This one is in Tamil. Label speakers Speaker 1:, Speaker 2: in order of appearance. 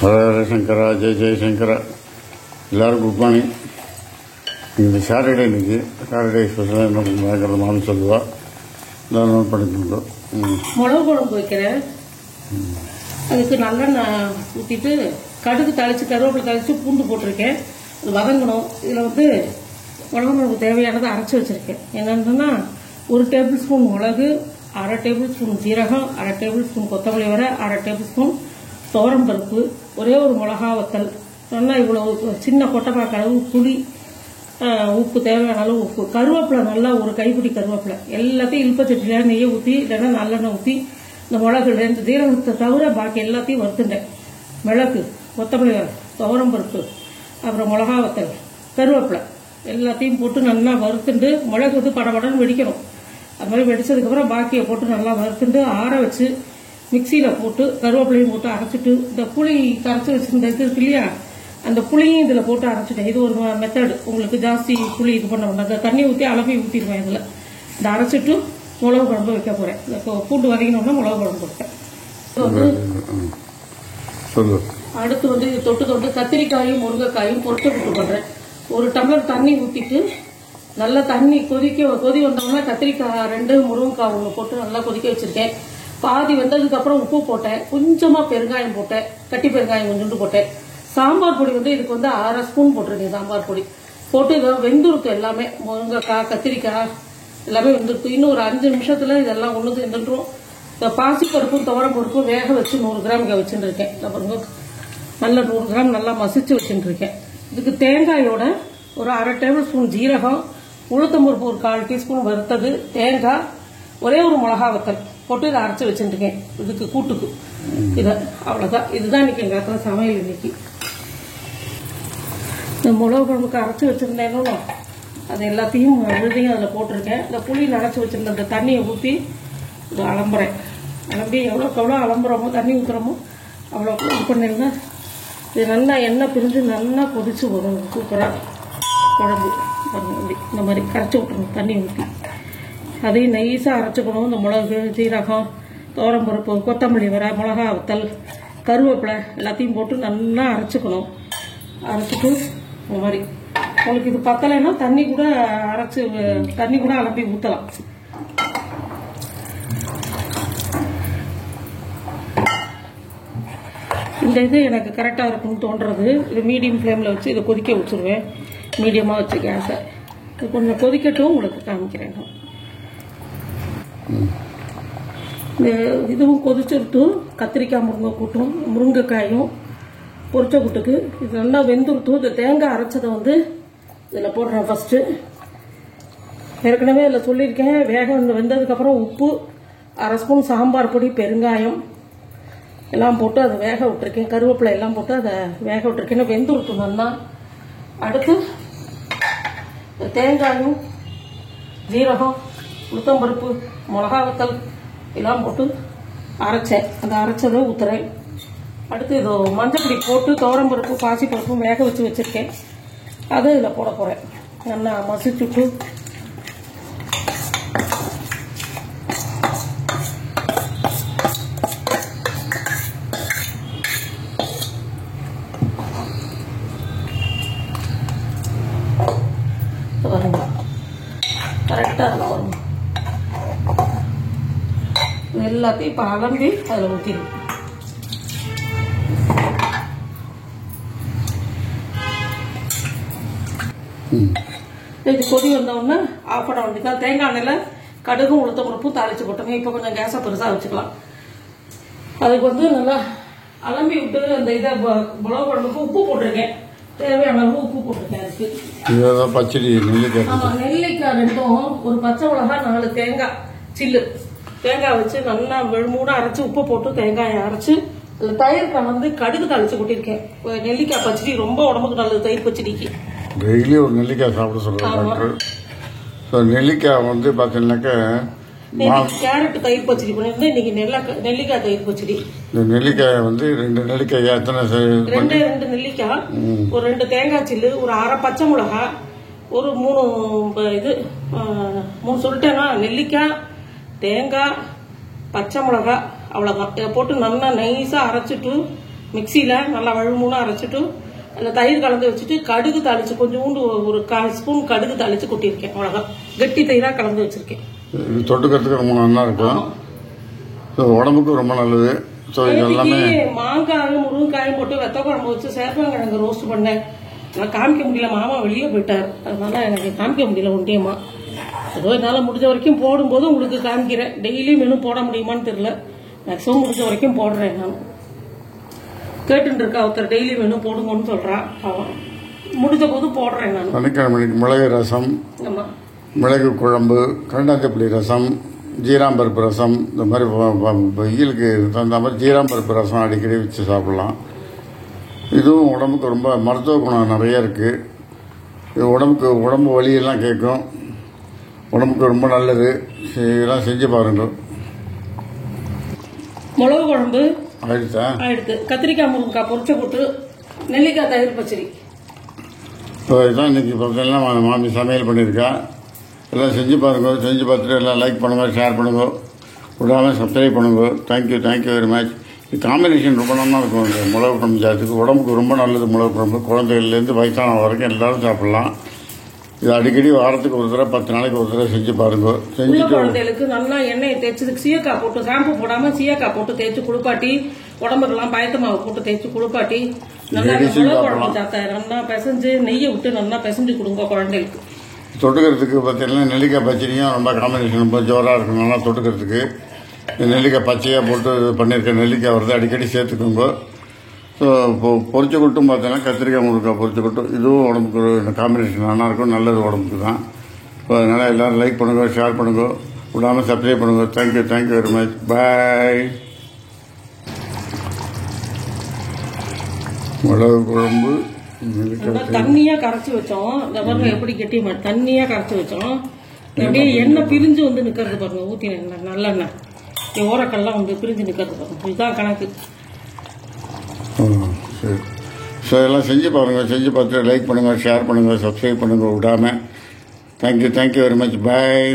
Speaker 1: ஹர ஹர சங்கரா, ஜெய் ஜெய்சங்கரா. எல்லோரும் குட் மார்னிங். இந்த சாட்டர்டே இன்னைக்கு சாட்டர்டே ஸ்பெஷலாக என்ன பயங்கர மாமி சொல்லுவா, எல்லாம் நோட் பண்ணிக்கணும்.
Speaker 2: மிளகு குழம்பு வைக்கிறேன். அதுக்கு நல்லெண்ணெய் ஊற்றிட்டு கடுகு தாளித்து கருவேப்பிலை தாளித்து பூண்டு போட்டிருக்கேன். அது வதங்கணும். இதில் வந்து மிளகு குழம்பு தேவையானதை அரைச்சி வச்சுருக்கேன். என்னென்னா 1 டேபிள் ஸ்பூன் மிளகு, 1/2 டேபிள் ஸ்பூன் ஜீரகம், 1/2 டேபிள் ஸ்பூன் கொத்தமல்லி வரை, 1/2 டேபிள் ஸ்பூன் துவரம்பருப்பு, ஒரே ஒரு மிளகா வத்தல், நல்லா இவ்வளோ சின்ன கொட்டைப்பாக்கு அளவு புளி, உப்பு தேவையான அளவு உப்பு, கருவேப்பிலை நல்லா ஒரு கைப்பிடி கருவேப்பிலை, எல்லாத்தையும் இழுப்பச்சட்டியில் நெய்யை ஊற்றி இல்லைன்னா நல்லெண்ணெய் ஊற்றி இந்த மிளகு இந்த ஜீரகத்தை தவிர பாக்கி எல்லாத்தையும் வறுத்துட்டேன். மிளகு, கொத்தமல்லி வரை, துவரம்பருப்பு, அப்புறம் மிளகா வத்தல், கருவேப்பிலை எல்லாத்தையும் போட்டு நல்லா வறுத்துட்டு மிளகு வந்து படபடன்னு வெடிக்கணும். அது மாதிரி வெடிச்சதுக்கப்புறம் பாக்கியை போட்டு நல்லா வறுத்துட்டு ஆற வச்சு மிக்சியில் போட்டு கருவேப்பிலையும் போட்டு அரைச்சிட்டு இந்த புளி கரைச்சி வச்சுருந்த இது இருக்கு இல்லையா, அந்த புளியும் இதில் போட்டு அரைச்சிட்டேன். இது ஒரு மெத்தடு. உங்களுக்கு ஜாஸ்தி புளி இது பண்ண வேண்டாம். அந்த தண்ணி ஊற்றி அளப்பி ஊற்றிடுவேன். இதில் இந்த அரைச்சிட்டு மிளகு குழம்பு வைக்க போகிறேன். இப்போ பூண்டு வதங்கினோம்னா மிளகு குழம்பு வைப்பேன். அடுத்து வந்து இது தொட்டு கத்திரிக்காயும் முருங்கைக்காயும் பொரிச்சு விட்டு பண்ணுறேன். 1 டம்ளர் தண்ணி ஊற்றிட்டு நல்லா தண்ணி கொதி வந்தோம்னா கத்திரிக்காய் 2, முருங்கைக்காய் 1 போட்டு நல்லா கொதிக்க வச்சுருக்கேன். பாதி வெந்ததுக்கப்புறம் உப்பு போட்டேன், கொஞ்சமாக பெருங்காயம் போட்டேன், கட்டி பெருங்காயம் கொஞ்சோண்டு போட்டேன். சாம்பார் பொடி வந்து இதுக்கு வந்து 1/2 ஸ்பூன் போட்டிருக்கேன். சாம்பார் பொடி போட்டு இதை வெந்துருக்கு. எல்லாமே முருங்கைக்காய் கத்திரிக்காய் எல்லாமே வெந்துருக்கு. இன்னும் ஒரு 5 நிமிஷத்தில் இதெல்லாம் ஒன்று வெந்துட்டுரும். இந்த பாசிப்பருப்பும் துவரம்பருப்பும் வேக வச்சு 100 கிராம் இங்கே வச்சுட்டு இருக்கேன். அப்புறம் நல்லா 100 கிராம் நல்லா மசிச்சு வச்சுட்டு இருக்கேன். இதுக்கு தேங்காயோட ஒரு 1/2 டேபிள் ஸ்பூன் ஜீரகம், உளுத்தம்பருப்பு ஒரு 1/4 டீஸ்பூன் வறுத்தது, தேங்காய், ஒரே ஒரு மிளகா வத்தல் போட்டு இதை அரைச்சி வச்சுருக்கேன். இதுக்கு கூட்டுக்கு இதை அவ்வளோதான். இதுதான் இன்னைக்கு எங்கள் இடத்துல சமையல். இன்னைக்கு இந்த மிளகு குழம்புக்கு அரைச்சி வச்சுருந்தேனோ அது எல்லாத்தையும் எழுதியும் அதில் போட்டிருக்கேன். இந்த புளி நனைச்சி வச்சுருந்த அந்த தண்ணியை ஊற்றி இது அலம்புறேன். அலம்பி எவ்வளோக்கு எவ்வளோ அலம்புறோமோ தண்ணி ஊற்றுறோமோ அவ்வளோ இது பண்ணிருந்தா இது நல்லா எண்ணெய் பிரிஞ்சு நல்லா கொதிச்சு வரும். சூப்பராக குழம்பு அப்படி இந்த மாதிரி கரைச்சி விட்டுருணும். தண்ணி ஊற்றி அதையும் நைஸாக அரைச்சிக்கணும். இந்த மிளகு, ஜீரகம், துவரம்பருப்பு, கொத்தமல்லி வரை, மிளகா வத்தல், கருவேப்பிலை எல்லாத்தையும் போட்டு நல்லா அரைச்சிக்கணும். அரைச்சிட்டு இந்த மாதிரி உங்களுக்கு இது பத்தலைன்னா தண்ணி கூட அலம்பி ஊற்றலாம். இந்த இது எனக்கு கரெக்டாக இருக்குன்னு தோன்றது. இது மீடியம் ஃப்ளேமில் வச்சு இதை கொதிக்க வச்சுருவேன். மீடியமாக வச்சு கேஸை இது கொஞ்சம் கொதிக்கட்டும், உங்களுக்கு காமிக்கிறேன். இந்த இதுவும் கொதிச்சுட்டு கத்திரிக்காய் முருங்கைக்காயும் பொரிச்ச கூட்டுக்கு இது நல்லா வெந்துருட்டும். இந்த தேங்காய் அரைச்சதை வந்து இதில் போடுறேன். ஃபஸ்ட்டு ஏற்கனவே இதில் சொல்லியிருக்கேன். வெந்ததுக்கப்புறம் உப்பு, 1/2 ஸ்பூன் சாம்பார் பொடி, பெருங்காயம் எல்லாம் போட்டு அதை வேக விட்டுருக்கேன். கருவேப்பிலை எல்லாம் போட்டு அதை வேக விட்டுருக்கேன். வெந்துருட்டும் நல்லா. அடுத்து தேங்காயும் ஜீரகம், உளுத்தம்பருப்பு, மிளகா வத்தல் எல்லாம் போட்டு அரைச்சேன். அந்த அரைச்சதை ஊற்றுறேன். அடுத்து இதோ மஞ்சப்பொடி போட்டு துவரம்பருப்பு பாசிப்பருப்பும் வேக வச்சு வச்சுருக்கேன். அதை இதில் போட போகிறேன். நல்லா மசிச்சுட்டு வருங்க. கரெக்டாக அதில் வரும். எல்லாத்தையும் இப்போ அலம்பி அதில் ஊற்றிடும். இது கொதி வந்தோடனே ஆஃப் பண்ண வேண்டியதான். தேங்காய் எண்ணெயில் கடுகும் உளுத்தம்பருப்பும் தாளிச்சு போட்டோங்க. இப்போ கொஞ்சம் கேஸை பெருசாக வச்சுக்கலாம். அதுக்கு வந்து நல்லா அலம்பி விட்டு அந்த இதை மிளகு குழம்புக்கு உப்பு போட்டிருக்கேன். தேவையான அளவு உப்பு போட்டிருக்கேன். அதுக்கு
Speaker 1: பச்சடி நெல்லிக்காய்.
Speaker 2: ஆமாம், நெல்லிக்காய் 2, ஒரு பச்சை மிளகாய், 4 தேங்காய் சில்லு தேங்காய் வச்சு நல்லா மூணு அரைச்சி உப்பு போட்டு தேங்காயை அரைச்சி அதில் தயிர் கலந்து கடுகு தாளிச்சு கொட்டியிருக்கேன். நெல்லிக்காய் பச்சடி ரொம்ப உடம்புக்கு நல்லது. தயிர் பச்சடிக்கு
Speaker 1: டெய்லி ஒரு நெல்லிக்காய் சாப்பிட சொல்லுவாங்க டாக்டர். ஸோ நெல்லிக்காய் வந்து பார்த்தீங்கன்னாக்கா
Speaker 2: கேரட் தயிர் பச்சடி பண்ணியிருந்தேன். இன்னைக்கு நெல்லிக்காய் தயிர் பச்சடி.
Speaker 1: இந்த நெல்லிக்காயை வந்து 2 நெல்லிக்காய் எத்தனை
Speaker 2: 2 நெல்லிக்காய், ஒரு 2 தேங்காய் சில்லு, ஒரு 1/2 பச்சை மிளகாய், ஒரு 3 சொல்லிட்டேன்னா நெல்லிக்காய், தேங்காய், பச்சை மிளகாய், அவ்வளோதான். இதை போட்டு நல்லா நைஸாக அரைச்சிட்டு மிக்சியில் நல்லா வழுமூணாக அரைச்சிட்டு அதில் தயிர் கலந்து வச்சுட்டு கடுகு தாளிச்சு கொஞ்சோண்டு ஒரு 1/4 ஸ்பூன் கடுகு தாளிச்சு கொட்டியிருக்கேன். அவ்வளோதான். கெட்டி தயிராக கலந்து வச்சிருக்கேன்.
Speaker 1: இது தொட்டுக்கிறதுக்கு ரொம்ப நல்லா இருக்கும். உடம்புக்கு ரொம்ப நல்லது.
Speaker 2: மாங்காயும் முருங்கைக்காயும் போட்டு வெத்த குழம்பு வச்சு சேப்பங்கிழங்கு ரோஸ்ட் பண்ணேன். நான் காமிக்க முடியல, மாமா வெளியே போயிட்டார். அதனால எனக்கு காமிக்க முடியல ஒண்டியமா. ஏதோ என்னால் முடிஞ்ச வரைக்கும் போடும்போது உங்களுக்கு காமிக்கிறேன். டெய்லி மெனு போட முடியுமான்னு தெரியல. மேக்ஸிமம் முடிஞ்ச வரைக்கும் போடுறேன். நான் கேட்டுட்டு இருக்கா ஒருத்தர் டெய்லி மெனு போடுங்கன்னு சொல்றான். அவன் முடிஞ்ச போது போடுறேன். நான்
Speaker 1: சனிக்கிழமைக்கு மிளகு ரசம், மிளகு குழம்பு, கண்டாந்தப்புளி ரசம், ஜீராம்பருப்பு ரசம், இந்த மாதிரி வெயிலுக்கு தகுந்த மாதிரி ஜீராம்பருப்பு ரசம் அடிக்கடி வச்சு சாப்பிடலாம். இதுவும் உடம்புக்கு ரொம்ப மருத்துவ குணம் நிறைய இருக்குது. இது உடம்பு வலியெல்லாம் கேட்கும். உடம்புக்கு ரொம்ப நல்லது. இதெல்லாம் செஞ்சு பாருங்க.
Speaker 2: மிளகு குழம்பு
Speaker 1: ஆயிடுத்து.
Speaker 2: கத்திரிக்காய் முருங்கைக்காய் பொரிச்ச போட்டு நெல்லிக்காய் தயிர் பச்சடி.
Speaker 1: இப்போ இதுதான் இன்னைக்கு பார்த்தீங்கன்னா மாமி சமையல் பண்ணியிருக்கா. எல்லாம் செஞ்சு பாருங்க. செஞ்சு பார்த்துட்டு எல்லாம் லைக் பண்ணுங்க, ஷேர் பண்ணுங்க, விடாமல் சப்ஸ்கிரைப் பண்ணுங்க. Thank you very much. இது காம்பினேஷன் ரொம்ப நல்லா இருக்கும். இந்த மிளகு குழம்பு சாப்பிட்டு உடம்புக்கு ரொம்ப நல்லது. மிளகு குழம்பு குழந்தைகள்லேருந்து வயசான வரைக்கும் எல்லாரும் சாப்பிடலாம். இது அடிக்கடி வாரத்துக்கு ஒரு தடவை 10 நாளைக்கு ஒரு தடவை செஞ்சு பாருங்க. செஞ்சு
Speaker 2: குழந்தைகளுக்கு நல்லா எண்ணெயை தேய்ச்சி சீயக்காய் போட்டு ஷாம்பு போடாம சீயக்காய் போட்டு தேய்ச்சி குளிப்பாட்டி உடம்புக்கெல்லாம் பயத்த மாவு போட்டு தேய்ச்சி குளிப்பாட்டி நல்லா மிளகு குழம்பு சாப்பிட்டா நல்லா பிசைஞ்சு நெய்யை விட்டு நல்லா பிசைஞ்சு கொடுங்க குழந்தைகளுக்கு.
Speaker 1: தொட்டுக்கிறதுக்கு பார்த்தீங்கன்னா நெல்லிக்காய் பச்சடியும் ரொம்ப காம்பினேஷன் ரொம்ப ஜோராக இருக்கும். நல்லா தொட்டுக்கிறதுக்கு நெல்லிக்காய் பச்சையாக போட்டு பண்ணியிருக்க நெல்லிக்காய் வருது. அடிக்கடி சேர்த்துக்கோங்க. ஸோ இப்போ பொரிச்ச கொட்டும் பார்த்தீங்கன்னா கத்திரிக்காய் முருங்கைக்காய் பொரிச்ச கொட்டும் இதுவும் உடம்புக்கு காம்பினேஷன் நல்லாயிருக்கும். நல்லது உடம்புக்கு தான். ஸோ அதனால் எல்லோரும் லைக் பண்ணுங்க, ஷேர் பண்ணுங்க, விடாமல் சப்ஸ்கிரைப் பண்ணுங்க. Thank you very much. பாய். மிளகு குழம்பு
Speaker 2: தண்ணியா கரைச்சி வச்சோம். இந்த பாருங்க எப்படி கெட்டி தண்ணியா கரைச்சி வச்சோம். அப்படியே எண்ணெய் பிரிஞ்சு வந்து நிக்கிறது பாருங்க. ஊத்தி நல்லெண்ணெய் ஓரக்கெல்லாம் வந்து பிரிஞ்சு நிக்கிறது பாருங்க. இதுதான் கணக்கு.
Speaker 1: சரி. ஸோ எல்லாம் செஞ்சு பாருங்கள். செஞ்சு பார்த்துட்டு லைக் பண்ணுங்கள், ஷேர் பண்ணுங்கள், சப்ஸ்கிரைப் பண்ணுங்கள் விடாமல். Thank you very much. பாய்.